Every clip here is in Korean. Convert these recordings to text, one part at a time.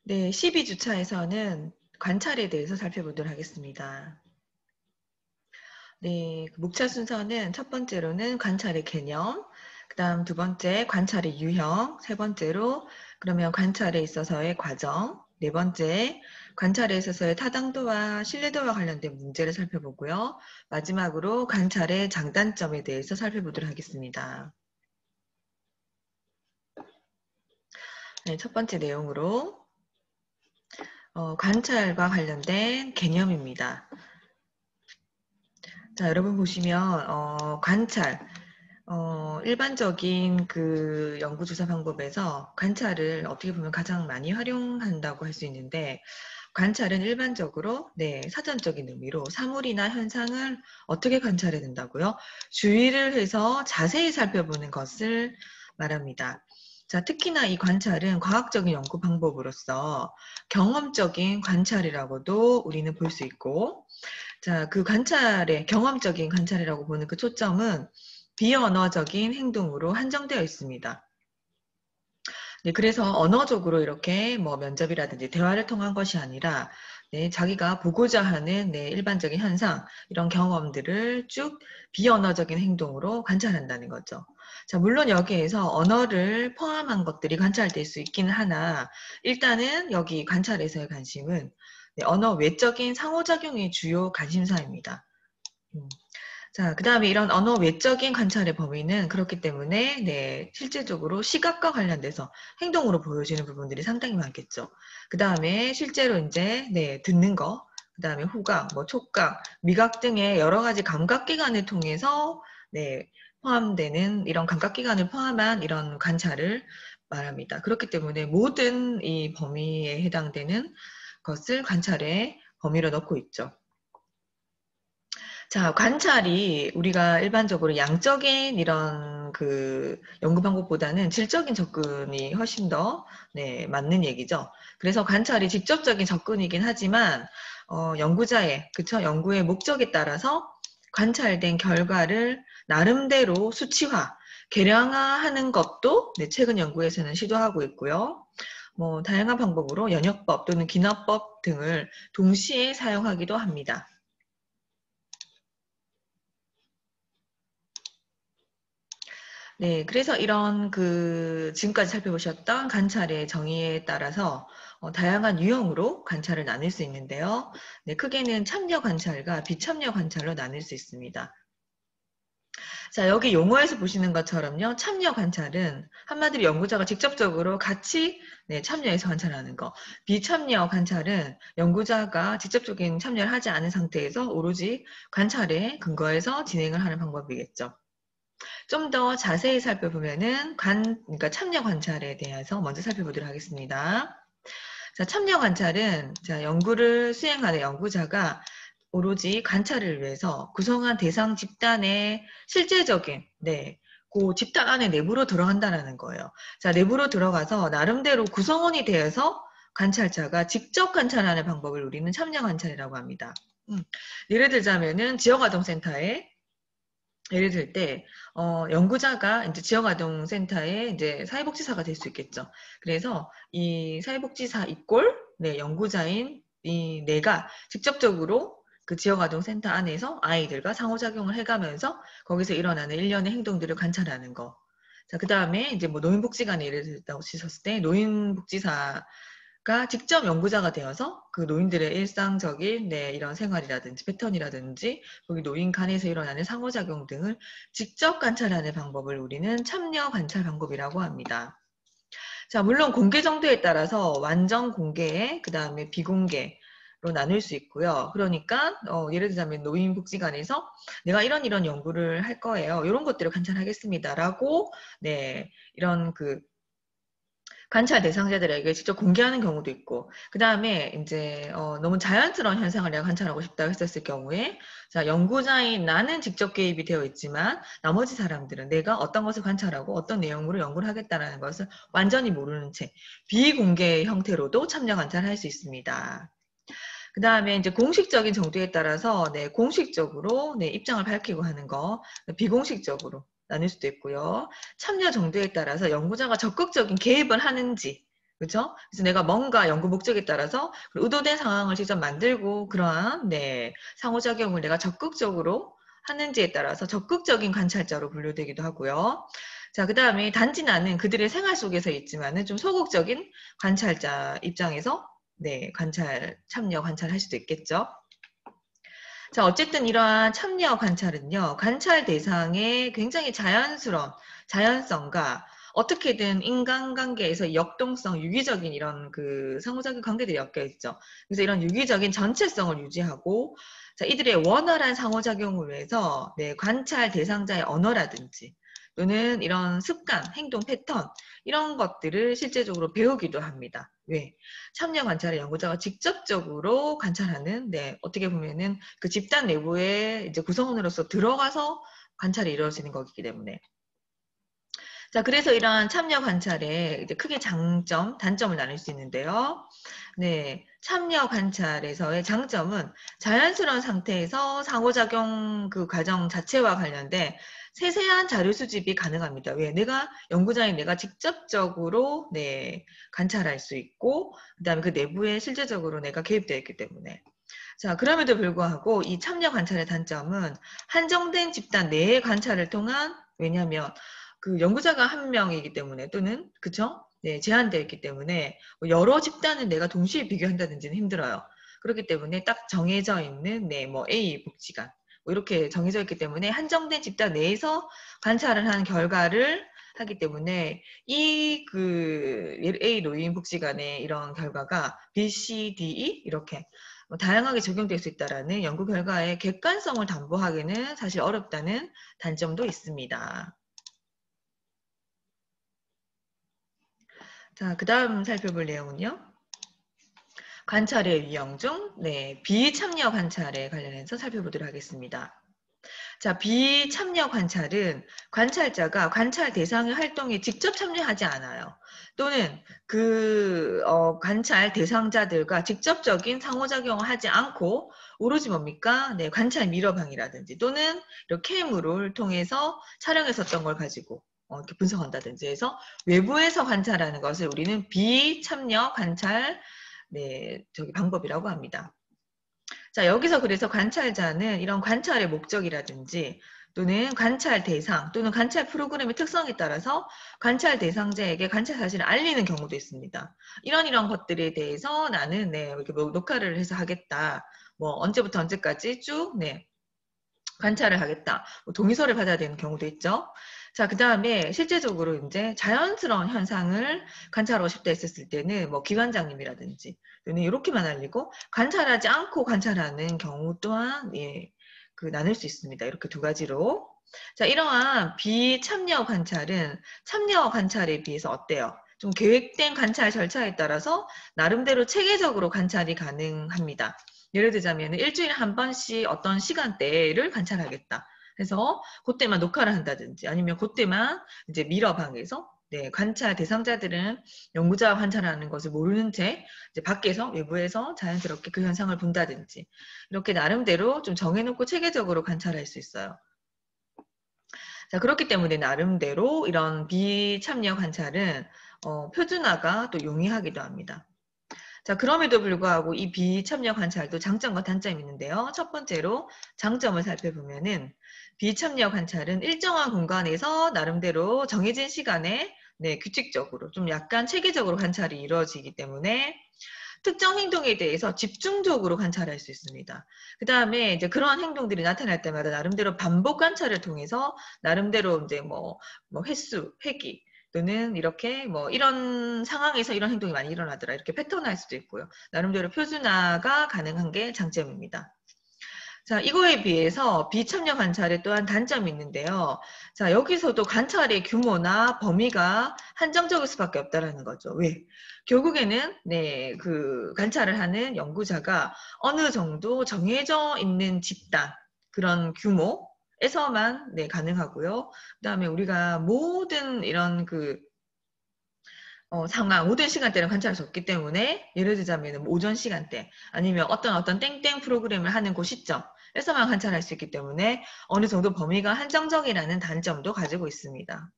네, 12주차에서는 관찰에 대해서 살펴보도록 하겠습니다. 네, 목차 순서는 첫 번째로는 관찰의 개념, 그 다음 두 번째 관찰의 유형, 세 번째로 그러면 관찰에 있어서의 과정, 네 번째 관찰에 있어서의 타당도와 신뢰도와 관련된 문제를 살펴보고요. 마지막으로 관찰의 장단점에 대해서 살펴보도록 하겠습니다. 네, 첫 번째 내용으로 관찰과 관련된 개념입니다. 자, 여러분 보시면 관찰, 일반적인 그 연구조사 방법에서 관찰을 어떻게 보면 가장 많이 활용한다고 할 수 있는데, 관찰은 일반적으로 사전적인 의미로 사물이나 현상을 어떻게 관찰해야 된다고요? 주의를 해서 자세히 살펴보는 것을 말합니다. 자, 특히나 이 관찰은 과학적인 연구 방법으로서 경험적인 관찰이라고도 우리는 볼 수 있고, 자, 그 관찰의 경험적인 관찰이라고 보는 그 초점은 비언어적인 행동으로 한정되어 있습니다. 네, 그래서 언어적으로 이렇게 뭐 면접이라든지 대화를 통한 것이 아니라 자기가 보고자 하는 일반적인 현상, 이런 경험들을 쭉 비언어적인 행동으로 관찰한다는 거죠. 자, 물론 여기에서 언어를 포함한 것들이 관찰될 수 있기는 하나, 일단은 여기 관찰에서의 관심은 언어 외적인 상호작용이 주요 관심사입니다. 자, 그 다음에 이런 언어 외적인 관찰의 범위는 그렇기 때문에 실질적으로 시각과 관련돼서 행동으로 보여지는 부분들이 상당히 많겠죠. 그 다음에 실제로 이제 듣는 거, 그 다음에 후각, 뭐 촉각, 미각 등의 여러 가지 감각기관을 통해서 포함되는 이런 감각기관을 포함한 이런 관찰을 말합니다. 그렇기 때문에 모든 이 범위에 해당되는 것을 관찰의 범위로 넣고 있죠. 자, 관찰이 우리가 일반적으로 양적인 이런 그 연구 방법보다는 질적인 접근이 훨씬 더 맞는 얘기죠. 그래서 관찰이 직접적인 접근이긴 하지만 연구자의 그쵸 연구의 목적에 따라서 관찰된 결과를 나름대로 수치화, 계량화하는 것도 최근 연구에서는 시도하고 있고요. 뭐 다양한 방법으로 연역법 또는 기납법 등을 동시에 사용하기도 합니다. 네, 그래서 이런 그 지금까지 살펴보셨던 관찰의 정의에 따라서 다양한 유형으로 관찰을 나눌 수 있는데요. 네, 크게는 참여 관찰과 비참여 관찰로 나눌 수 있습니다. 자, 여기 용어에서 보시는 것처럼요. 참여 관찰은 한마디로 연구자가 직접적으로 같이 참여해서 관찰하는 거. 비참여 관찰은 연구자가 직접적인 참여를 하지 않은 상태에서 오로지 관찰에 근거해서 진행을 하는 방법이겠죠. 좀 더 자세히 살펴보면은 그러니까 참여 관찰에 대해서 먼저 살펴보도록 하겠습니다. 자, 참여 관찰은 자, 연구를 수행하는 연구자가 오로지 관찰을 위해서 구성한 대상 집단의 실제적인 그 집단 안에 내부로 들어간다는 거예요. 자, 내부로 들어가서 나름대로 구성원이 되어서 관찰자가 직접 관찰하는 방법을 우리는 참여 관찰이라고 합니다. 예를 들자면은 지역아동센터에 예를 들 때, 연구자가 이제 지역아동센터의 이제 사회복지사가 될 수 있겠죠. 그래서 이 사회복지사 이꼴, 연구자인 이 내가 직접적으로 그 지역아동센터 안에서 아이들과 상호작용을 해가면서 거기서 일어나는 일련의 행동들을 관찰하는 거. 자, 그 다음에 이제 뭐 노인복지관에 예를 들다고 치셨을 때 노인복지사 가 직접 연구자가 되어서 그 노인들의 일상적인 이런 생활이라든지 패턴이라든지 거기 노인 간에서 일어나는 상호작용 등을 직접 관찰하는 방법을 우리는 참여 관찰 방법이라고 합니다. 자, 물론 공개 정도에 따라서 완전 공개, 그 다음에 비공개로 나눌 수 있고요. 그러니까 예를 들자면 노인복지관에서 내가 이런 연구를 할 거예요. 이런 것들을 관찰하겠습니다라고 이런 그 관찰 대상자들에게 직접 공개하는 경우도 있고, 그 다음에 이제 너무 자연스러운 현상을 내가 관찰하고 싶다고 했었을 경우에, 자, 연구자인 나는 직접 개입이 되어 있지만 나머지 사람들은 내가 어떤 것을 관찰하고 어떤 내용으로 연구를 하겠다라는 것을 완전히 모르는 채 비공개 형태로도 참여 관찰을 할 수 있습니다. 그 다음에 이제 공식적인 정도에 따라서 공식적으로 입장을 밝히고 하는 거, 비공식적으로 나눌 수도 있고요. 참여 정도에 따라서 연구자가 적극적인 개입을 하는지 그렇죠? 그래서 내가 뭔가 연구 목적에 따라서 의도된 상황을 직접 만들고 그러한 상호작용을 내가 적극적으로 하는지에 따라서 적극적인 관찰자로 분류되기도 하고요. 자, 그 다음에 단지 나는 그들의 생활 속에서 있지만은 좀 소극적인 관찰자 입장에서 참여 관찰할 수도 있겠죠. 자, 어쨌든 이러한 참여 관찰은요, 관찰 대상의 굉장히 자연성과 어떻게든 인간관계에서 역동성, 유기적인 이런 상호작용 관계들이 엮여 있죠. 그래서 이런 유기적인 전체성을 유지하고, 자, 이들의 원활한 상호작용을 위해서, 관찰 대상자의 언어라든지, 또는 이런 습관, 행동 패턴, 이런 것들을 실제적으로 배우기도 합니다. 왜? 참여 관찰의 연구자가 직접적으로 관찰하는, 어떻게 보면은 그 집단 내부에 이제 구성원으로서 들어가서 관찰이 이루어지는 거기 때문에. 자, 그래서 이러한 참여 관찰에 이제 크게 장점, 단점을 나눌 수 있는데요. 참여 관찰에서의 장점은 자연스러운 상태에서 상호작용 그 과정 자체와 관련된 세세한 자료 수집이 가능합니다. 왜? 연구자인 내가 직접적으로, 관찰할 수 있고, 그 다음에 그 내부에 실제적으로 내가 개입되어 있기 때문에. 자, 그럼에도 불구하고 이 참여 관찰의 단점은 한정된 집단 내의 관찰을 통한, 왜냐하면 그 연구자가 한 명이기 때문에 또는 그쵸? 제한되어 있기 때문에 여러 집단을 내가 동시에 비교한다든지는 힘들어요. 그렇기 때문에 딱 정해져 있는 A 복지관 이렇게 정해져 있기 때문에 한정된 집단 내에서 관찰을 한 결과를 하기 때문에 A 노인 복지관의 이런 결과가 B, C, D, E 이렇게 다양하게 적용될 수 있다라는 연구 결과의 객관성을 담보하기는 사실 어렵다는 단점도 있습니다. 자, 그 다음 살펴볼 내용은요. 관찰의 유형 중 비참여 관찰에 관련해서 살펴보도록 하겠습니다. 자, 비참여 관찰은 관찰자가 관찰 대상의 활동에 직접 참여하지 않아요. 또는 관찰 대상자들과 직접적인 상호작용을 하지 않고 오로지 뭡니까? 관찰 미러방이라든지 또는 이렇게 캠으로를 통해서 촬영했었던 걸 가지고 이렇게 분석한다든지 해서 외부에서 관찰하는 것을 우리는 비참여 관찰 방법이라고 합니다. 자, 여기서 그래서 관찰자는 이런 관찰의 목적이라든지 또는 관찰 대상 또는 관찰 프로그램의 특성에 따라서 관찰 대상자에게 관찰 사실을 알리는 경우도 있습니다. 이런 것들에 대해서 나는 이렇게 녹화를 해서 하겠다. 언제부터 언제까지 쭉 관찰을 하겠다. 동의서를 받아야 되는 경우도 있죠. 자, 그 다음에 실제적으로 이제 자연스러운 현상을 관찰하고 싶다 했었을 때는 기관장님이라든지 또는 이렇게만 알리고 관찰하지 않고 관찰하는 경우 또한 나눌 수 있습니다. 이렇게 두 가지로. 자, 이러한 비참여 관찰은 참여 관찰에 비해서 어때요? 좀 계획된 관찰 절차에 따라서 나름대로 체계적으로 관찰이 가능합니다. 예를 들자면 일주일에 한 번씩 어떤 시간대를 관찰하겠다. 그래서 그때만 녹화를 한다든지 아니면 그때만 이제 미러방에서 관찰 대상자들은 연구자가 관찰하는 것을 모르는 채 이제 밖에서 외부에서 자연스럽게 그 현상을 본다든지 이렇게 나름대로 좀 정해놓고 체계적으로 관찰할 수 있어요. 자, 그렇기 때문에 나름대로 이런 비참여 관찰은 표준화가 또 용이하기도 합니다. 자, 그럼에도 불구하고 이 비참여 관찰도 장점과 단점이 있는데요. 첫 번째로 장점을 살펴보면은 비참여 관찰은 일정한 공간에서 나름대로 정해진 시간에 규칙적으로 좀 약간 체계적으로 관찰이 이루어지기 때문에 특정 행동에 대해서 집중적으로 관찰할 수 있습니다. 그 다음에 이제 그러한 행동들이 나타날 때마다 나름대로 반복 관찰을 통해서 나름대로 이제 횟수, 회기 또는 이렇게 이런 상황에서 이런 행동이 많이 일어나더라 이렇게 패턴화할 수도 있고요. 나름대로 표준화가 가능한 게 장점입니다. 자, 이거에 비해서 비참여 관찰에 또한 단점이 있는데요. 자, 여기서도 관찰의 규모나 범위가 한정적일 수밖에 없다라는 거죠. 왜? 결국에는 관찰을 하는 연구자가 어느 정도 정해져 있는 집단 그런 규모에서만 가능하고요. 그다음에 우리가 모든 이런 상황, 모든 시간대를 관찰할 수 없기 때문에 예를 들자면 오전 시간대 아니면 어떤 땡땡 프로그램을 하는 그 시점에서만 관찰할 수 있기 때문에 어느 정도 범위가 한정적이라는 단점도 가지고 있습니다.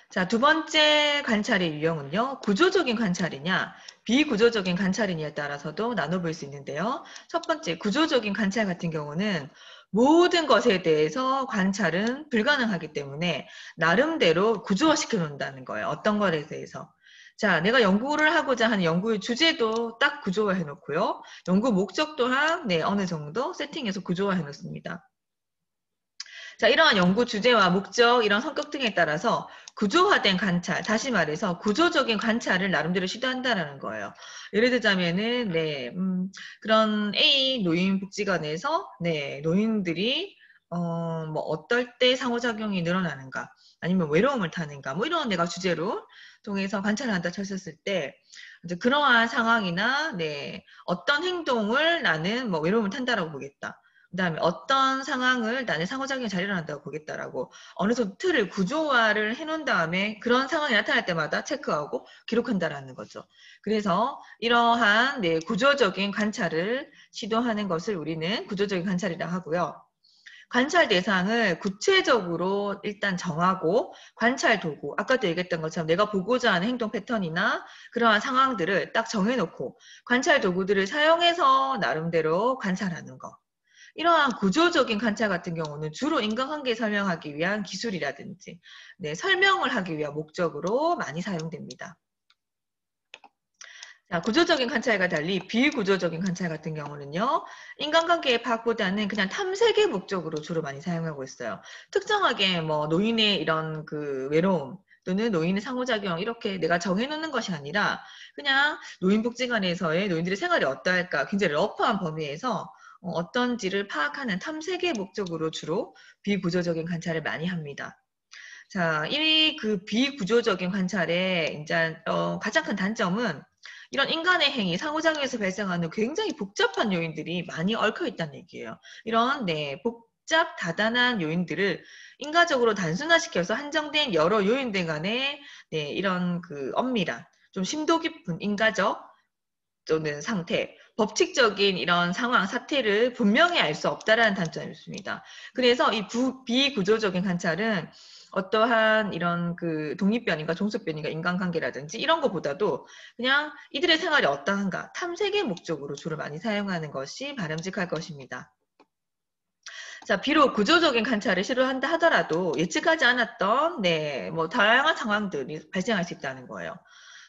자, 두 번째 관찰의 유형은요. 구조적인 관찰이냐, 비구조적인 관찰이냐에 따라서도 나눠볼 수 있는데요. 첫 번째, 구조적인 관찰 같은 경우는 모든 것에 대해서 관찰은 불가능하기 때문에 나름대로 구조화시켜 놓는다는 거예요. 어떤 것에 대해서. 자, 내가 연구를 하고자 하는 연구의 주제도 딱 구조화해 놓고요. 연구 목적 또한 네, 어느 정도 세팅해서 구조화해 놓습니다. 자, 이러한 연구 주제와 목적, 이런 성격 등에 따라서 구조화된 관찰, 다시 말해서 구조적인 관찰을 나름대로 시도한다는 거예요. 예를 들자면은, 네, 그런 A 노인복지관에서, 네, 노인들이, 뭐, 어떨 때 상호작용이 늘어나는가, 아니면 외로움을 타는가, 뭐, 이런 내가 주제로 통해서 관찰을 한다 쳤었을 때, 이제 그러한 상황이나, 네, 어떤 행동을 나는 뭐, 외로움을 탄다라고 보겠다. 그 다음에 어떤 상황을 나는 상호작용이 잘 일어난다고 보겠다라고 어느 정도 틀을 구조화를 해놓은 다음에 그런 상황이 나타날 때마다 체크하고 기록한다라는 거죠. 그래서 이러한 네, 구조적인 관찰을 시도하는 것을 우리는 구조적인 관찰이라 하고요. 관찰 대상을 구체적으로 일단 정하고 관찰 도구, 아까도 얘기했던 것처럼 내가 보고자 하는 행동 패턴이나 그러한 상황들을 딱 정해놓고 관찰 도구들을 사용해서 나름대로 관찰하는 거. 이러한 구조적인 관찰 같은 경우는 주로 인간관계 설명하기 위한 기술이라든지 네, 설명을 하기 위한 목적으로 많이 사용됩니다. 자, 구조적인 관찰과 달리 비구조적인 관찰 같은 경우는요. 인간관계의 파악보다는 그냥 탐색의 목적으로 주로 많이 사용하고 있어요. 특정하게 뭐 노인의 이런 그 외로움 또는 노인의 상호작용 이렇게 내가 정해놓는 것이 아니라 그냥 노인복지관에서의 노인들의 생활이 어떠할까 굉장히 러프한 범위에서 어떤지를 파악하는 탐색의 목적으로 주로 비구조적인 관찰을 많이 합니다. 자, 이 그 비구조적인 관찰의 이제 가장 큰 단점은 이런 인간의 행위, 상호작용에서 발생하는 굉장히 복잡한 요인들이 많이 얽혀 있다는 얘기예요. 이런 네, 복잡 다단한 요인들을 인과적으로 단순화시켜서 한정된 여러 요인들 간의 네, 이런 그 엄밀한 좀 심도 깊은 인과적 또는 상태, 법칙적인 이런 상황, 사태를 분명히 알 수 없다라는 단점이 있습니다. 그래서 이 비구조적인 관찰은 어떠한 이런 그 독립변인가 종속변인가 인간관계라든지 이런 것보다도 그냥 이들의 생활이 어떠한가 탐색의 목적으로 주로 많이 사용하는 것이 바람직할 것입니다. 자, 비록 구조적인 관찰을 시도한다 하더라도 예측하지 않았던 네, 뭐 다양한 상황들이 발생할 수 있다는 거예요.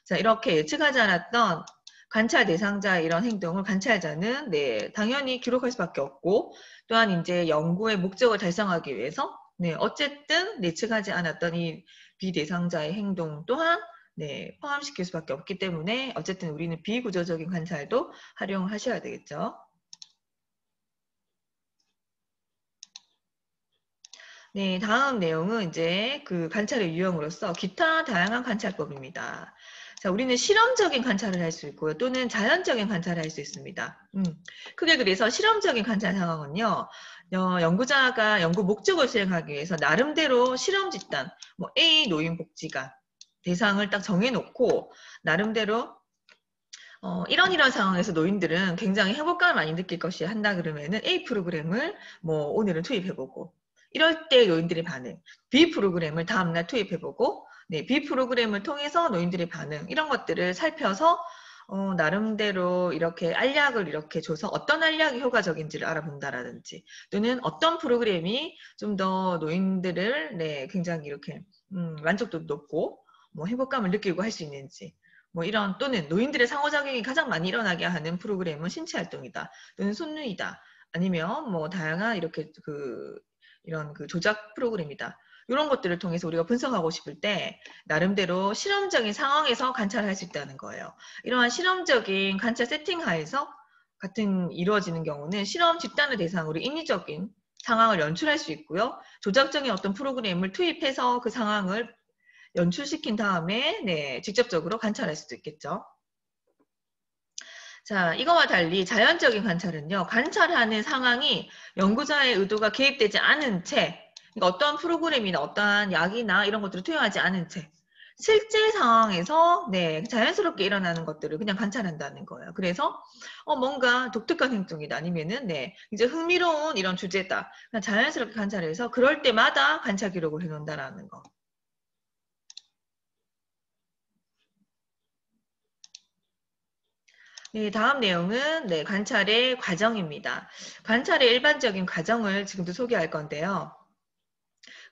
자, 이렇게 예측하지 않았던 관찰 대상자의 이런 행동을 관찰자는 네, 당연히 기록할 수밖에 없고 또한 이제 연구의 목적을 달성하기 위해서 네, 어쨌든 예측하지 않았던 이 비대상자의 행동 또한 네, 포함시킬 수밖에 없기 때문에 어쨌든 우리는 비구조적인 관찰도 활용하셔야 되겠죠. 네, 다음 내용은 이제 그 관찰의 유형으로서 기타 다양한 관찰법입니다. 자, 우리는 실험적인 관찰을 할 수 있고요. 또는 자연적인 관찰을 할 수 있습니다. 크게 그래서 실험적인 관찰 상황은요. 연구자가 연구 목적을 수행하기 위해서 나름대로 실험 집단, 뭐 A 노인복지관 대상을 딱 정해놓고 나름대로 이런 상황에서 노인들은 굉장히 행복감을 많이 느낄 것이 한다 그러면은 A 프로그램을 뭐 오늘은 투입해보고 이럴 때 노인들의 반응, B 프로그램을 다음날 투입해보고 네, B 프로그램을 통해서 노인들의 반응 이런 것들을 살펴서 나름대로 이렇게 알약을 이렇게 줘서 어떤 알약이 효과적인지를 알아본다라든지 또는 어떤 프로그램이 좀 더 노인들을 네, 굉장히 이렇게 만족도도 높고 뭐 행복감을 느끼고 할 수 있는지 뭐 이런 또는 노인들의 상호작용이 가장 많이 일어나게 하는 프로그램은 신체활동이다 또는 손누이다 아니면 뭐 다양한 이렇게 이런 그 조작 프로그램이다 이런 것들을 통해서 우리가 분석하고 싶을 때 나름대로 실험적인 상황에서 관찰할 수 있다는 거예요. 이러한 실험적인 관찰 세팅 하에서 같은 이루어지는 경우는 실험 집단을 대상으로 인위적인 상황을 연출할 수 있고요. 조작적인 어떤 프로그램을 투입해서 그 상황을 연출시킨 다음에 네, 직접적으로 관찰할 수도 있겠죠. 자, 이거와 달리 자연적인 관찰은요. 관찰하는 상황이 연구자의 의도가 개입되지 않은 채 그러니까 어떠한 프로그램이나 어떠한 약이나 이런 것들을 투여하지 않은 채 실제 상황에서 네, 자연스럽게 일어나는 것들을 그냥 관찰한다는 거예요. 그래서 뭔가 독특한 행동이다 아니면은 네, 이제 흥미로운 이런 주제다. 그냥 자연스럽게 관찰해서 그럴 때마다 관찰 기록을 해놓는다라는 거. 네, 다음 내용은 네, 관찰의 과정입니다. 관찰의 일반적인 과정을 지금도 소개할 건데요.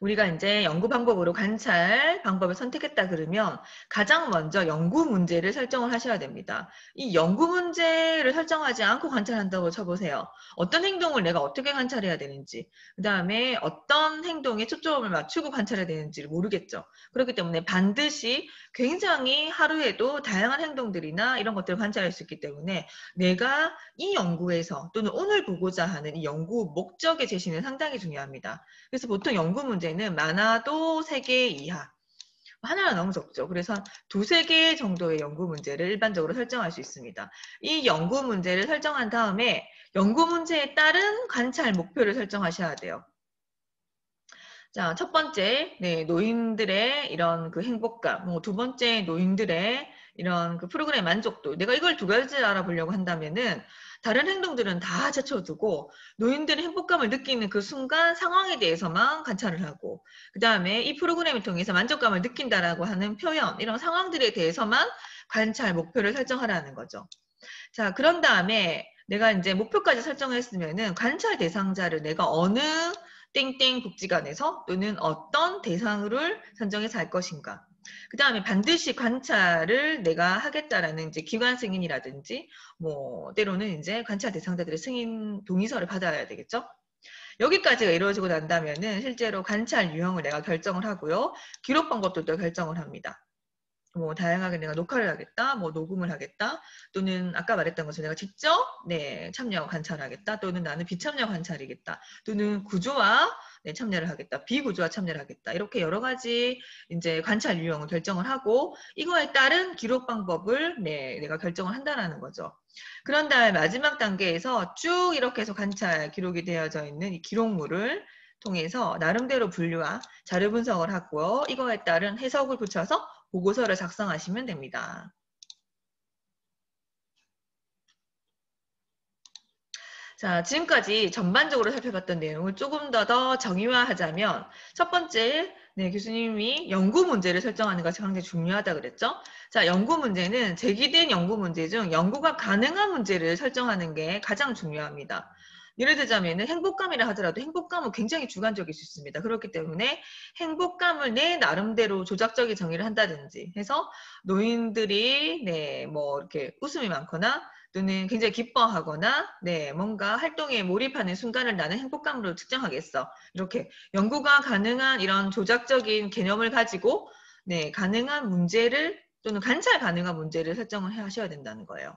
우리가 이제 연구 방법으로 관찰 방법을 선택했다 그러면 가장 먼저 연구 문제를 설정을 하셔야 됩니다. 이 연구 문제를 설정하지 않고 관찰한다고 쳐보세요. 어떤 행동을 내가 어떻게 관찰해야 되는지, 그 다음에 어떤 행동에 초점을 맞추고 관찰해야 되는지를 모르겠죠. 그렇기 때문에 반드시 굉장히 하루에도 다양한 행동들이나 이런 것들을 관찰할 수 있기 때문에 내가 이 연구에서 또는 오늘 보고자 하는 이 연구 목적의 제시는 상당히 중요합니다. 그래서 보통 연구 문제는 많아도 3개 이하. 하나가 너무 적죠. 그래서 2~3개 정도의 연구 문제를 일반적으로 설정할 수 있습니다. 이 연구 문제를 설정한 다음에 연구 문제에 따른 관찰 목표를 설정하셔야 돼요. 자, 첫 번째, 네, 노인들의 이런 그 행복감. 두 번째, 노인들의 이런 그 프로그램 만족도. 내가 이걸 2가지 알아보려고 한다면은 다른 행동들은 다 제쳐두고 노인들의 행복감을 느끼는 그 순간 상황에 대해서만 관찰을 하고 그 다음에 이 프로그램을 통해서 만족감을 느낀다라고 하는 표현, 이런 상황들에 대해서만 관찰 목표를 설정하라는 거죠. 자, 그런 다음에 내가 이제 목표까지 설정했으면은 관찰 대상자를 내가 어느 땡땡 복지관에서 또는 어떤 대상을 선정해서 할 것인가. 그 다음에 반드시 관찰을 내가 하겠다라는 이제 기관 승인이라든지 뭐 때로는 이제 관찰 대상자들의 승인 동의서를 받아야 되겠죠. 여기까지가 이루어지고 난다면은 실제로 관찰 유형을 내가 결정을 하고요. 기록 방법도 결정을 합니다. 뭐 다양하게 내가 녹화를 하겠다, 뭐 녹음을 하겠다, 또는 아까 말했던 것처럼 내가 직접 네, 참여 관찰하겠다, 또는 나는 비참여 관찰이겠다, 또는 구조화 네, 참여를 하겠다, 비구조화 참여를 하겠다. 이렇게 여러 가지 이제 관찰 유형을 결정을 하고 이거에 따른 기록 방법을 네, 내가 결정을 한다라는 거죠. 그런 다음에 마지막 단계에서 쭉 이렇게 해서 관찰 기록이 되어져 있는 이 기록물을 통해서 나름대로 분류와 자료 분석을 하고요. 이거에 따른 해석을 붙여서 보고서를 작성하시면 됩니다. 자, 지금까지 전반적으로 살펴봤던 내용을 조금 더 정의화하자면 첫 번째, 네, 교수님이 연구 문제를 설정하는 것이 굉장히 중요하다 그랬죠? 자, 연구 문제는 제기된 연구 문제 중 연구가 가능한 문제를 설정하는 게 가장 중요합니다. 예를 들자면 행복감이라 하더라도 행복감은 굉장히 주관적일 수 있습니다. 그렇기 때문에 행복감을 내 나름대로 조작적인 정의를 한다든지 해서 노인들이 네, 뭐 이렇게 웃음이 많거나 또는 굉장히 기뻐하거나 네, 뭔가 활동에 몰입하는 순간을 나는 행복감으로 측정하겠어. 이렇게 연구가 가능한 이런 조작적인 개념을 가지고 네, 가능한 문제를 또는 관찰 가능한 문제를 설정을 하셔야 된다는 거예요.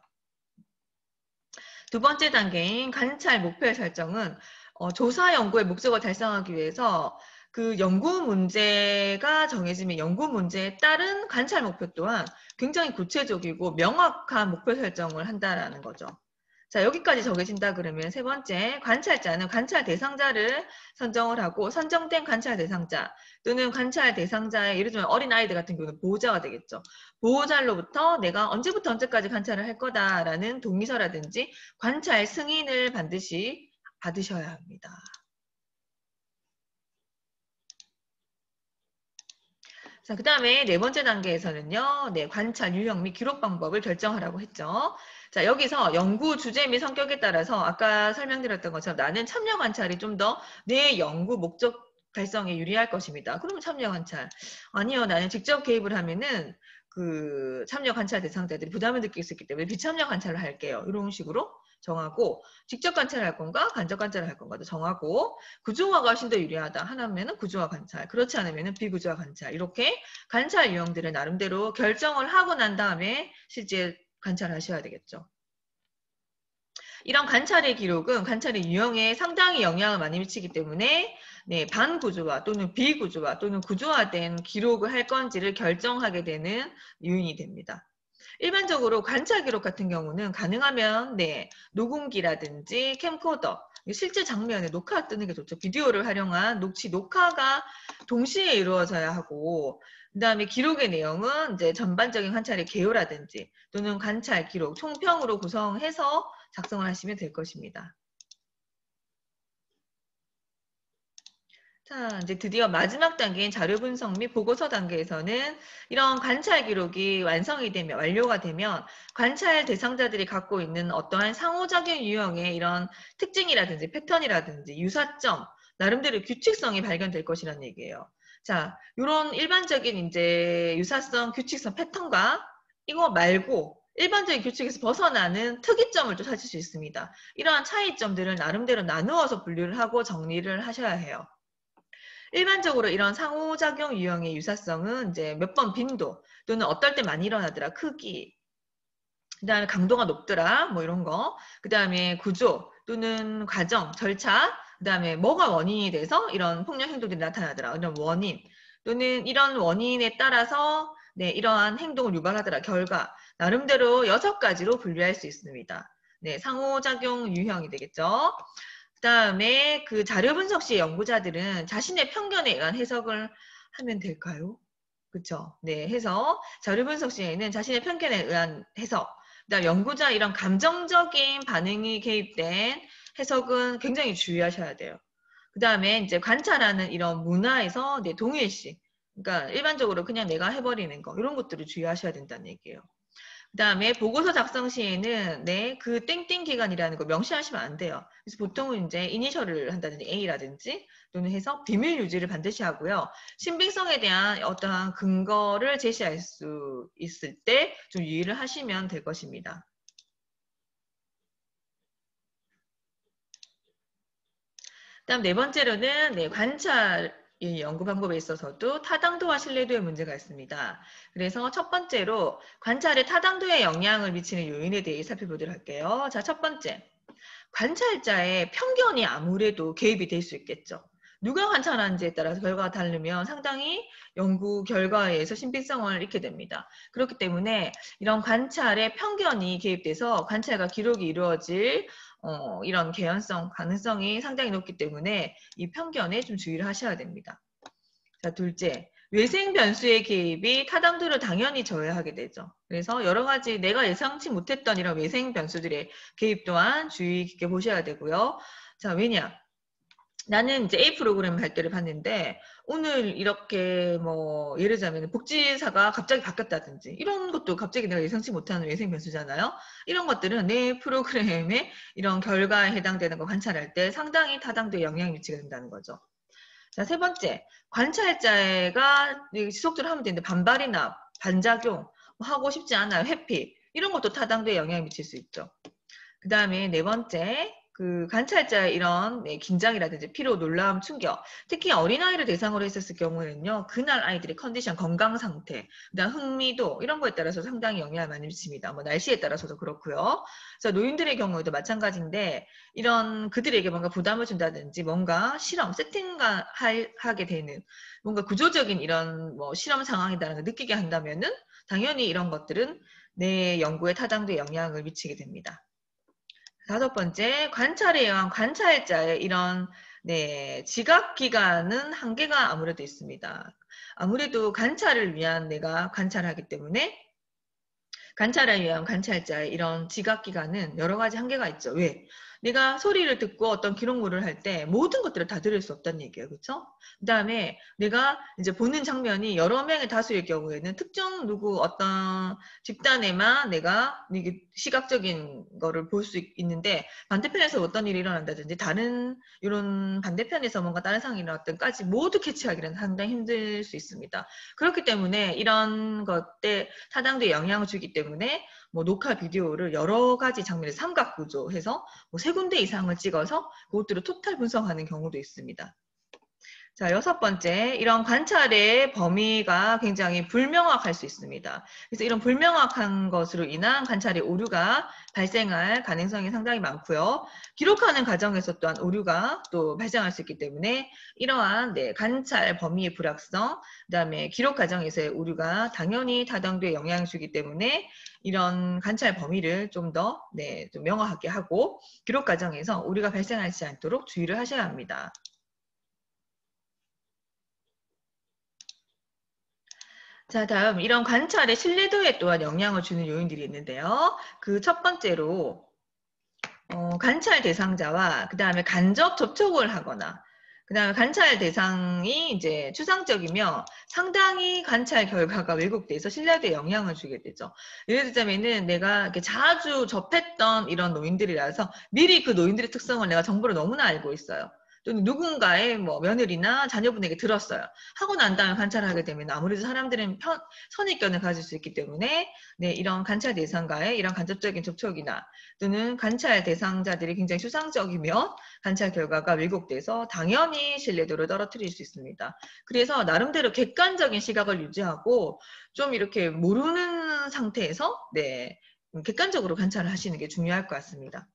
두 번째 단계인 관찰 목표의 설정은 조사 연구의 목적을 달성하기 위해서 그 연구 문제가 정해지면 연구 문제에 따른 관찰 목표 또한 굉장히 구체적이고 명확한 목표 설정을 한다라는 거죠. 자, 여기까지 정해진다 그러면 세 번째, 관찰자는 관찰 대상자를 선정을 하고 선정된 관찰 대상자 또는 관찰 대상자의 예를 들면 어린아이들 같은 경우는 보호자가 되겠죠. 보호자로부터 내가 언제부터 언제까지 관찰을 할 거다라는 동의서라든지 관찰 승인을 반드시 받으셔야 합니다. 자, 그 다음에 네 번째 단계에서는요, 네, 관찰 유형 및 기록 방법을 결정하라고 했죠. 자, 여기서 연구 주제 및 성격에 따라서 아까 설명드렸던 것처럼 나는 참여 관찰이 좀 더 내 연구 목적 달성에 유리할 것입니다. 그러면 참여 관찰. 아니요, 나는 직접 개입을 하면은 그 참여 관찰 대상자들이 부담을 느낄 수 있기 때문에 비참여 관찰을 할게요. 이런 식으로 정하고 직접 관찰할 건가 간접 관찰을 할 건가도 정하고 구조화가 훨씬 더 유리하다 하나면은 구조화 관찰 그렇지 않으면은 비구조화 관찰 이렇게 관찰 유형들을 나름대로 결정을 하고 난 다음에 실제 관찰하셔야 되겠죠. 이런 관찰의 기록은 관찰의 유형에 상당히 영향을 많이 미치기 때문에 네, 반구조화 또는 비구조화 또는 구조화된 기록을 할 건지를 결정하게 되는 요인이 됩니다. 일반적으로 관찰 기록 같은 경우는 가능하면 네, 녹음기라든지 캠코더 실제 장면에 녹화 뜨는 게 좋죠. 비디오를 활용한 녹화가 동시에 이루어져야 하고 그다음에 기록의 내용은 이제 전반적인 관찰의 개요라든지 또는 관찰 기록 총평으로 구성해서 작성을 하시면 될 것입니다. 자, 이제 드디어 마지막 단계인 자료 분석 및 보고서 단계에서는 이런 관찰 기록이 완성이 되면, 완료가 되면 관찰 대상자들이 갖고 있는 어떠한 상호작용 유형의 이런 특징이라든지 패턴이라든지 유사점, 나름대로 규칙성이 발견될 것이라는 얘기예요. 자, 이런 일반적인 이제 유사성, 규칙성, 패턴과 이거 말고 일반적인 규칙에서 벗어나는 특이점을 또 찾을 수 있습니다. 이러한 차이점들을 나름대로 나누어서 분류를 하고 정리를 하셔야 해요. 일반적으로 이런 상호작용 유형의 유사성은 이제 몇 번 빈도 또는 어떨 때 많이 일어나더라 크기, 그 다음에 강도가 높더라 뭐 이런 거, 그 다음에 구조 또는 과정, 절차, 그 다음에 뭐가 원인이 돼서 이런 폭력 행동들이 나타나더라 이런 원인 또는 이런 원인에 따라서 네, 이러한 행동을 유발하더라 결과, 나름대로 6가지로 분류할 수 있습니다. 네, 상호작용 유형이 되겠죠. 그 다음에 그 자료 분석 시 연구자들은 자신의 편견에 의한 해석을 하면 될까요? 그쵸? 네, 해서 자료 분석 시에는 자신의 편견에 의한 해석, 그다음 연구자 이런 감정적인 반응이 개입된 해석은 굉장히 주의하셔야 돼요. 그 다음에 이제 관찰하는 이런 문화에서 네, 동일시, 그러니까 일반적으로 그냥 내가 해버리는 거 이런 것들을 주의하셔야 된다는 얘기예요. 그 다음에 보고서 작성 시에는 네, 그 땡땡 기간이라는 거 명시하시면 안 돼요. 그래서 보통은 이제 이니셜을 한다든지 A라든지 또는 해서 비밀 유지를 반드시 하고요. 신빙성에 대한 어떠한 근거를 제시할 수 있을 때 좀 유의를 하시면 될 것입니다. 그다음 네 번째로는 네, 관찰 이 연구 방법에 있어서도 타당도와 신뢰도의 문제가 있습니다. 그래서 첫 번째로 관찰의 타당도에 영향을 미치는 요인에 대해 살펴보도록 할게요. 자, 첫 번째. 관찰자의 편견이 아무래도 개입이 될 수 있겠죠. 누가 관찰하는지에 따라서 결과가 다르면 상당히 연구 결과에 의해서 신빙성을 잃게 됩니다. 그렇기 때문에 이런 관찰에 편견이 개입돼서 관찰과 기록이 이루어질 이런 개연성, 가능성이 상당히 높기 때문에 이 편견에 좀 주의를 하셔야 됩니다. 자, 둘째. 외생 변수의 개입이 타당도를 당연히 저해하게 되죠. 그래서 여러 가지 내가 예상치 못했던 이런 외생 변수들의 개입 또한 주의 깊게 보셔야 되고요. 자, 왜냐? 나는 이제 A 프로그램 할 때를 봤는데 오늘 이렇게 뭐 예를 들자면 복지사가 갑자기 바뀌었다든지 이런 것도 갑자기 내가 예상치 못하는 외생 변수잖아요. 이런 것들은 내 프로그램의 이런 결과에 해당되는 거 관찰할 때 상당히 타당도에 영향을 미치게 된다는 거죠. 자, 세 번째, 관찰자가 지속적으로 하면 되는데 반발이나 반작용, 뭐 하고 싶지 않아요, 회피 이런 것도 타당도에 영향을 미칠 수 있죠. 그 다음에 네 번째, 그 관찰자의 이런 네, 긴장이라든지 피로, 놀라움, 충격, 특히 어린아이를 대상으로 했었을 경우에는요, 그날 아이들의 컨디션, 건강 상태, 그다음 흥미도 이런 거에 따라서 상당히 영향을 많이 미칩니다. 뭐 날씨에 따라서도 그렇고요. 자, 노인들의 경우에도 마찬가지인데 이런 그들에게 뭔가 부담을 준다든지 뭔가 실험, 세팅하게 되는 뭔가 구조적인 이런 뭐 실험 상황이라는 걸 느끼게 한다면은 당연히 이런 것들은 내 연구에 타당도에 영향을 미치게 됩니다. 다섯 번째, 관찰에 의한 관찰자의 이런 네, 지각 기간은 한계가 아무래도 있습니다. 아무래도 관찰을 위한 내가 관찰하기 때문에 관찰을 위한 관찰자의 이런 지각 기간은 여러 가지 한계가 있죠. 왜? 내가 소리를 듣고 어떤 기록물을 할 때 모든 것들을 다 들을 수 없다는 얘기예요. 그렇죠? 그다음에 내가 이제 보는 장면이 여러 명의 다수일 경우에는 특정 누구 어떤 집단에만 내가 이게 시각적인 거를 볼 수 있는데 반대편에서 어떤 일이 일어난다든지 다른 이런 반대편에서 뭔가 다른 상황이 일어났든까지 모두 캐치하기는 상당히 힘들 수 있습니다. 그렇기 때문에 이런 것들 타당도에 영향을 주기 때문에 뭐 녹화 비디오를 여러 가지 장면의 삼각 구조해서 뭐 3군데 이상을 찍어서 그것들을 토탈 분석하는 경우도 있습니다. 자, 여섯 번째, 이런 관찰의 범위가 굉장히 불명확할 수 있습니다. 그래서 이런 불명확한 것으로 인한 관찰의 오류가 발생할 가능성이 상당히 많고요. 기록하는 과정에서 또한 오류가 또 발생할 수 있기 때문에 이러한 네, 관찰 범위의 불확성, 그다음에 기록 과정에서의 오류가 당연히 타당도에 영향을 주기 때문에 이런 관찰 범위를 좀 더 네, 좀 명확하게 하고 기록 과정에서 오류가 발생하지 않도록 주의를 하셔야 합니다. 자, 다음 이런 관찰의 신뢰도에 또한 영향을 주는 요인들이 있는데요. 그 첫 번째로 관찰 대상자와 그 다음에 간접 접촉을 하거나 그다음에 관찰 대상이 이제 추상적이며 상당히 관찰 결과가 왜곡돼서 신뢰도에 영향을 주게 되죠. 예를 들자면은 내가 이렇게 자주 접했던 이런 노인들이라서 미리 그 노인들의 특성을 내가 정보를 너무나 알고 있어요. 또는 누군가의 뭐 며느리나 자녀분에게 들었어요. 하고 난 다음에 관찰하게 되면 아무래도 사람들은 선입견을 가질 수 있기 때문에 네, 이런 관찰 대상과의 이런 간접적인 접촉이나 또는 관찰 대상자들이 굉장히 추상적이면 관찰 결과가 왜곡돼서 당연히 신뢰도를 떨어뜨릴 수 있습니다. 그래서 나름대로 객관적인 시각을 유지하고 좀 이렇게 모르는 상태에서 네, 객관적으로 관찰을 하시는 게 중요할 것 같습니다.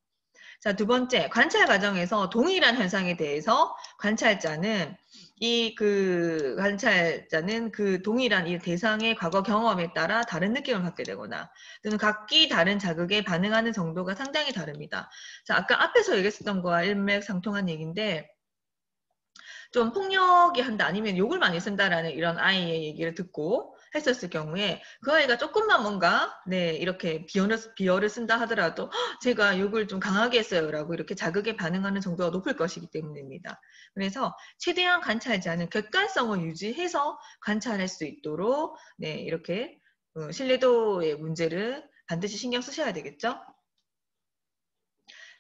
자, 두 번째, 관찰 과정에서 동일한 현상에 대해서 관찰자는 그 동일한 이 대상의 과거 경험에 따라 다른 느낌을 갖게 되거나 또는 각기 다른 자극에 반응하는 정도가 상당히 다릅니다. 자, 아까 앞에서 얘기했었던 거와 일맥상통한 얘기인데 좀 폭력이 한다 아니면 욕을 많이 쓴다라는 이런 아이의 얘기를 듣고 했었을 경우에 그 아이가 조금만 뭔가 네 이렇게 비어를 쓴다 하더라도 제가 욕을 좀 강하게 했어요라고 이렇게 자극에 반응하는 정도가 높을 것이기 때문입니다. 그래서 최대한 관찰자는 객관성을 유지해서 관찰할 수 있도록 네 이렇게 신뢰도의 문제를 반드시 신경 쓰셔야 되겠죠.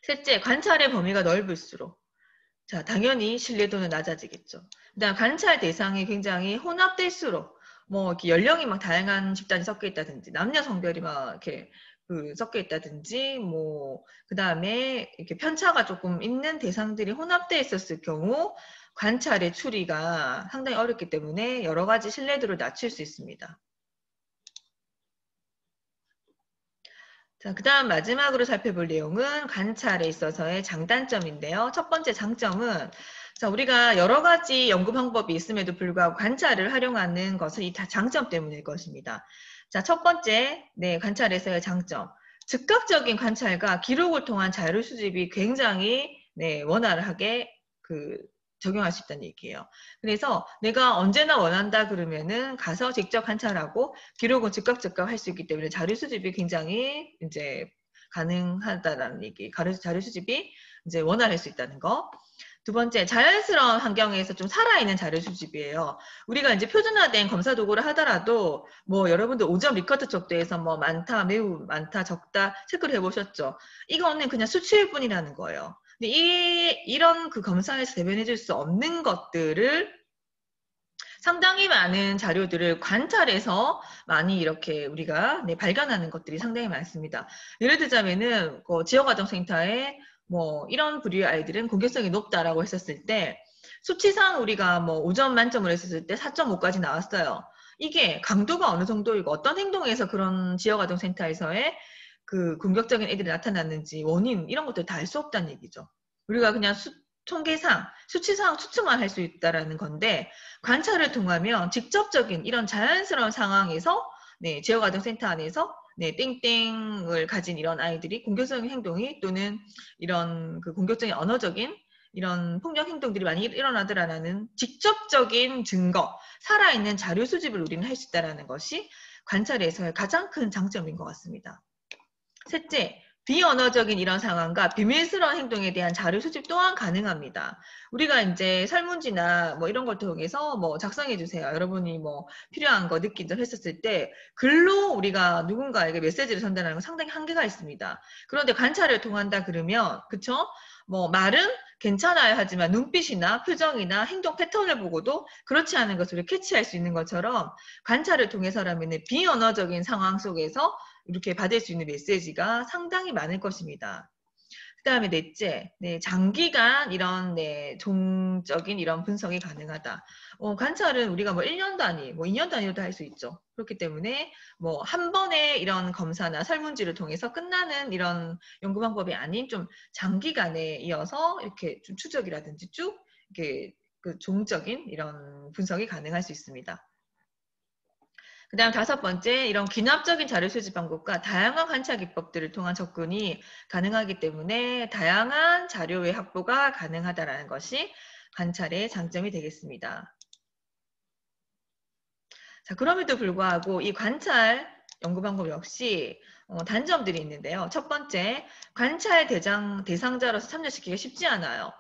셋째, 관찰의 범위가 넓을수록 자, 당연히 신뢰도는 낮아지겠죠. 그다음 관찰 대상이 굉장히 혼합될수록 뭐 이렇게 연령이 막 다양한 집단이 섞여 있다든지 남녀 성별이 막 이렇게 섞여 있다든지 뭐 그다음에 이렇게 편차가 조금 있는 대상들이 혼합되어 있었을 경우 관찰의 추리가 상당히 어렵기 때문에 여러 가지 신뢰도를 낮출 수 있습니다. 자, 그 다음 마지막으로 살펴볼 내용은 관찰에 있어서의 장단점인데요. 첫 번째 장점은 자, 우리가 여러 가지 연구 방법이 있음에도 불구하고 관찰을 활용하는 것은 이 장점 때문일 것입니다. 자, 첫 번째, 네, 관찰에서의 장점. 즉각적인 관찰과 기록을 통한 자료 수집이 굉장히 네, 원활하게 적용할 수 있다는 얘기예요. 그래서 내가 언제나 원한다 그러면은 가서 직접 관찰하고 기록은 즉각 할 수 있기 때문에 자료 수집이 굉장히 이제 가능하다라는 얘기. 자료 수집이 이제 원활할 수 있다는 거. 두 번째, 자연스러운 환경에서 좀 살아있는 자료 수집이에요. 우리가 이제 표준화된 검사 도구를 하더라도 뭐 여러분들 5점 리커트 척도에서 뭐 많다, 매우 많다, 적다 체크를 해보셨죠? 이거는 그냥 수치일 뿐이라는 거예요. 근데 이런 검사에서 대변해 줄 수 없는 것들을 상당히 많은 자료들을 관찰해서 많이 이렇게 우리가 네, 발견하는 것들이 상당히 많습니다. 예를 들자면은 지역아동센터에 뭐 이런 부류의 아이들은 공격성이 높다라고 했었을 때 수치상 우리가 뭐 5점 만점을 했었을 때 4.5까지 나왔어요. 이게 강도가 어느 정도이고 어떤 행동에서 그런 지역아동센터에서의 공격적인 애들이 나타났는지 원인 이런 것들 다 알 수 없다는 얘기죠. 우리가 그냥 통계상, 수치상 추측만 할 수 있다라는 건데 관찰을 통하면 직접적인 이런 자연스러운 상황에서 네, 지역아동센터 안에서 네, 땡땡을 가진 이런 아이들이 공격적인 행동이 또는 이런 공격적인 언어적인 이런 폭력 행동들이 많이 일어나더라는 직접적인 증거, 살아있는 자료 수집을 우리는 할 수 있다는 것이 관찰에서의 가장 큰 장점인 것 같습니다. 셋째, 비언어적인 이런 상황과 비밀스러운 행동에 대한 자료 수집 또한 가능합니다. 우리가 이제 설문지나 뭐 이런 걸 통해서 뭐 작성해 주세요. 여러분이 뭐 필요한 거 느낀 점 했었을 때 글로 우리가 누군가에게 메시지를 전달하는 건 상당히 한계가 있습니다. 그런데 관찰을 통한다 그러면 그쵸? 뭐 말은 괜찮아야 하지만 눈빛이나 표정이나 행동 패턴을 보고도 그렇지 않은 것을 캐치할 수 있는 것처럼 관찰을 통해서라면 비언어적인 상황 속에서 이렇게 받을 수 있는 메시지가 상당히 많을 것입니다. 그 다음에 넷째, 네, 장기간 이런 네, 종적인 이런 분석이 가능하다. 관찰은 우리가 뭐 1년 단위, 뭐 2년 단위로도 할 수 있죠. 그렇기 때문에 뭐 한 번의 이런 검사나 설문지를 통해서 끝나는 이런 연구 방법이 아닌 좀 장기간에 이어서 이렇게 좀 추적이라든지 쭉 이렇게 종적인 이런 분석이 가능할 수 있습니다. 그 다음 다섯 번째, 이런 귀납적인 자료 수집 방법과 다양한 관찰 기법들을 통한 접근이 가능하기 때문에 다양한 자료의 확보가 가능하다는 것이 관찰의 장점이 되겠습니다. 자, 그럼에도 불구하고 이 관찰 연구 방법 역시 단점들이 있는데요. 첫 번째, 관찰 대상자로서 참여시키기가 쉽지 않아요.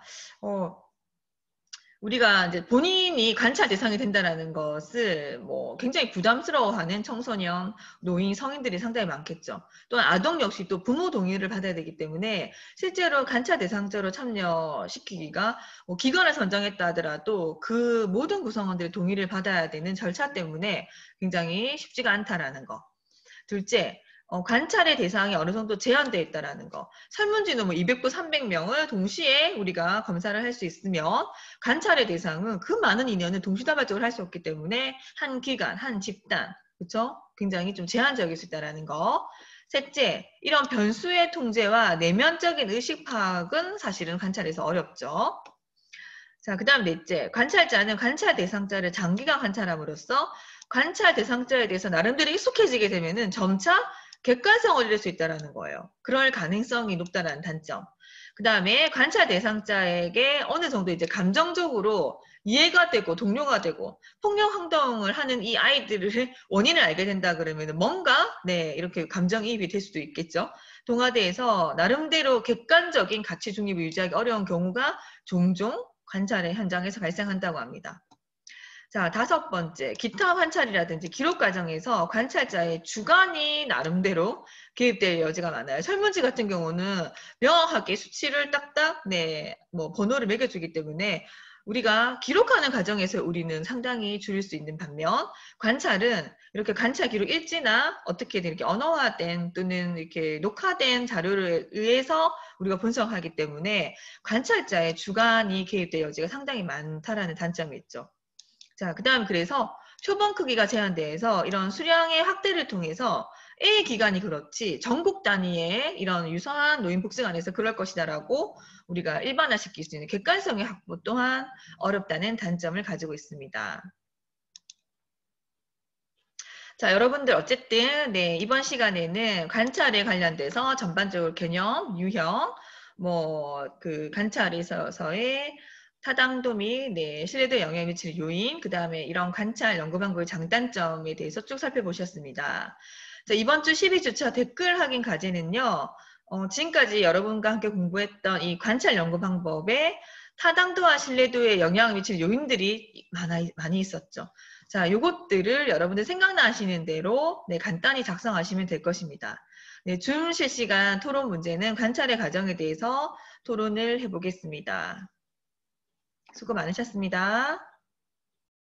우리가 이제 본인이 관찰 대상이 된다는 것을 뭐 굉장히 부담스러워하는 청소년, 노인, 성인들이 상당히 많겠죠. 또한 아동 역시 또 부모 동의를 받아야 되기 때문에 실제로 관찰 대상자로 참여시키기가 뭐 기관을 선정했다 하더라도 그 모든 구성원들의 동의를 받아야 되는 절차 때문에 굉장히 쉽지가 않다라는 거. 둘째, 관찰의 대상이 어느 정도 제한되어 있다라는 거. 설문지는 뭐 200부 300명을 동시에 우리가 검사를 할 수 있으면 관찰의 대상은 그 많은 인원을 동시다발적으로 할 수 없기 때문에 한 기관, 한 집단, 그렇죠? 굉장히 좀 제한적일 수 있다라는 거. 셋째, 이런 변수의 통제와 내면적인 의식 파악은 사실은 관찰에서 어렵죠. 자, 그 다음 넷째, 관찰자는 관찰 대상자를 장기간 관찰함으로써 관찰 대상자에 대해서 나름대로 익숙해지게 되면은 점차 객관성을 잃을 수 있다는 거예요. 그럴 가능성이 높다는 단점. 그 다음에 관찰 대상자에게 어느 정도 이제 감정적으로 이해가 되고 동료가 되고 폭력 행동을 하는 이 아이들의 원인을 알게 된다 그러면 뭔가 네 이렇게 감정이입이 될 수도 있겠죠. 동아대에서 나름대로 객관적인 가치 중립을 유지하기 어려운 경우가 종종 관찰의 현장에서 발생한다고 합니다. 자, 다섯 번째, 기타 관찰이라든지 기록 과정에서 관찰자의 주관이 나름대로 개입될 여지가 많아요. 설문지 같은 경우는 명확하게 수치를 딱딱, 네, 뭐 번호를 매겨주기 때문에 우리가 기록하는 과정에서 우리는 상당히 줄일 수 있는 반면 관찰은 이렇게 관찰 기록 일지나 어떻게든 이렇게 언어화된 또는 이렇게 녹화된 자료를 의해서 우리가 분석하기 때문에 관찰자의 주관이 개입될 여지가 상당히 많다라는 단점이 있죠. 자, 그 다음 그래서 표본 크기가 제한돼서 이런 수량의 확대를 통해서 A 기관이 그렇지 전국 단위의 이런 유사한 노인 복지 안에서 그럴 것이다라고 우리가 일반화시킬 수 있는 객관성의 확보 또한 어렵다는 단점을 가지고 있습니다. 자, 여러분들 어쨌든 네, 이번 시간에는 관찰에 관련돼서 전반적으로 개념, 유형, 뭐 그 관찰에 있어서의 타당도 및 네, 신뢰도에 영향을 미치는 요인, 그 다음에 이런 관찰 연구 방법의 장단점에 대해서 쭉 살펴보셨습니다. 자, 이번 주 12주차 댓글 확인 과제는요. 지금까지 여러분과 함께 공부했던 이 관찰 연구 방법의 타당도와 신뢰도에 영향을 미치는 요인들이 많이 있었죠. 자, 요것들을 여러분들 생각나시는 대로 네, 간단히 작성하시면 될 것입니다. 네, 줌 실시간 토론 문제는 관찰의 과정에 대해서 토론을 해보겠습니다. 수고 많으셨습니다.